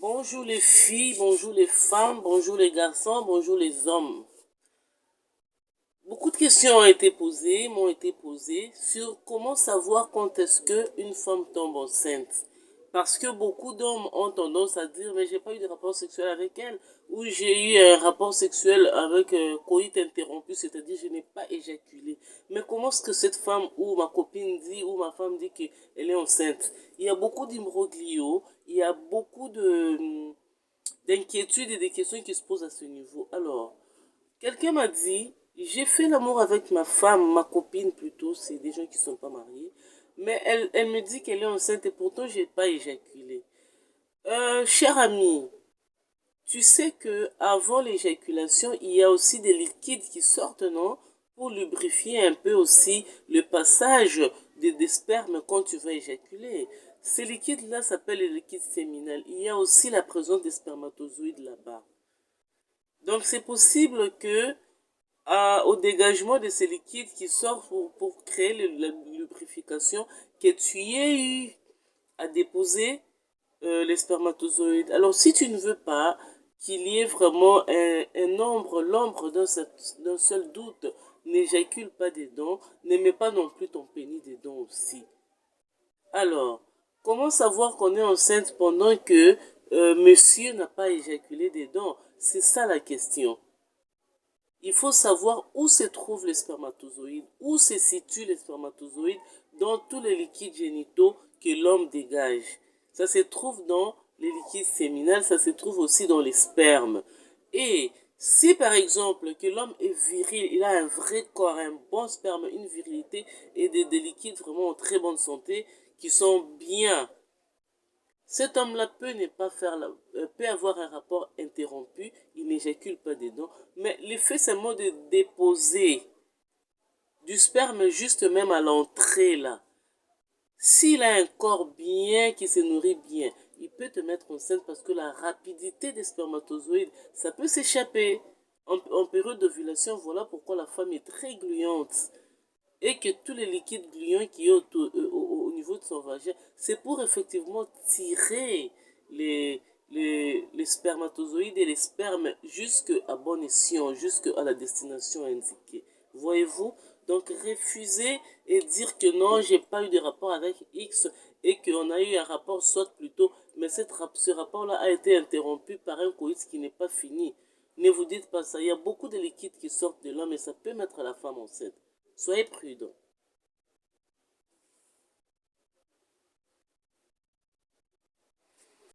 Bonjour les filles, bonjour les femmes, bonjour les garçons, bonjour les hommes. Beaucoup de questions m'ont été posées sur comment savoir quand est-ce qu'une femme tombe enceinte. Parce que beaucoup d'hommes ont tendance à dire, mais j'ai pas eu de rapport sexuel avec elle, ou j'ai eu un rapport sexuel avec coït interrompu, c'est-à-dire je n'ai pas éjaculé. Mais comment est-ce que cette femme ou ma copine dit, ou ma femme dit qu'elle est enceinte? Il y a beaucoup d'imbroglio, il y a beaucoup d'inquiétudes et des questions qui se posent à ce niveau. Alors, quelqu'un m'a dit, j'ai fait l'amour avec ma femme, ma copine plutôt, c'est des gens qui ne sont pas mariés, mais elle me dit qu'elle est enceinte et pourtant je n'ai pas éjaculé. Cher ami, tu sais que avant l'éjaculation, il y a aussi des liquides qui sortent, non? Pour lubrifier un peu aussi le passage des spermes quand tu vas éjaculer. Ces liquides-là s'appellent les liquides séminales. Il y a aussi la présence des spermatozoïdes là-bas. Donc c'est possible que au dégagement de ces liquides qui sortent pour créer la lubrification, que tu aies eu à déposer les spermatozoïdes. Alors si tu ne veux pas qu'il y ait vraiment l'ombre d'un seul doute, n'éjacule pas dedans, ne mets pas non plus ton pénis dedans aussi. Alors, comment savoir qu'on est enceinte pendant que monsieur n'a pas éjaculé dedans? C'est ça la question. Il faut savoir où se trouvent les spermatozoïdes, où se situent les spermatozoïdes dans tous les liquides génitaux que l'homme dégage. Ça se trouve dans les liquides séminales, ça se trouve aussi dans les spermes. Et si par exemple que l'homme est viril, il a un vrai corps, un bon sperme, une virilité et des liquides vraiment en très bonne santé qui sont bien, cet homme-là peut avoir un rapport interrompu, il n'éjacule pas dedans, mais l'effet seulement de déposer du sperme juste même à l'entrée là. S'il a un corps bien, qui se nourrit bien, il peut te mettre enceinte parce que la rapidité des spermatozoïdes, ça peut s'échapper. En période d'ovulation, voilà pourquoi la femme est très gluante et que tous les liquides gluants qui est au niveau de son vagin, c'est pour effectivement tirer les spermatozoïdes et les spermes jusqu'à bon escient, jusqu'à la destination indiquée. Voyez-vous? Donc refuser et dire que non, j'ai pas eu de rapport avec X et qu'on a eu un rapport soit plutôt, mais ce rapport-là a été interrompu par un coït qui n'est pas fini. Ne vous dites pas ça, il y a beaucoup de liquides qui sortent de l'homme et ça peut mettre la femme enceinte. Soyez prudents.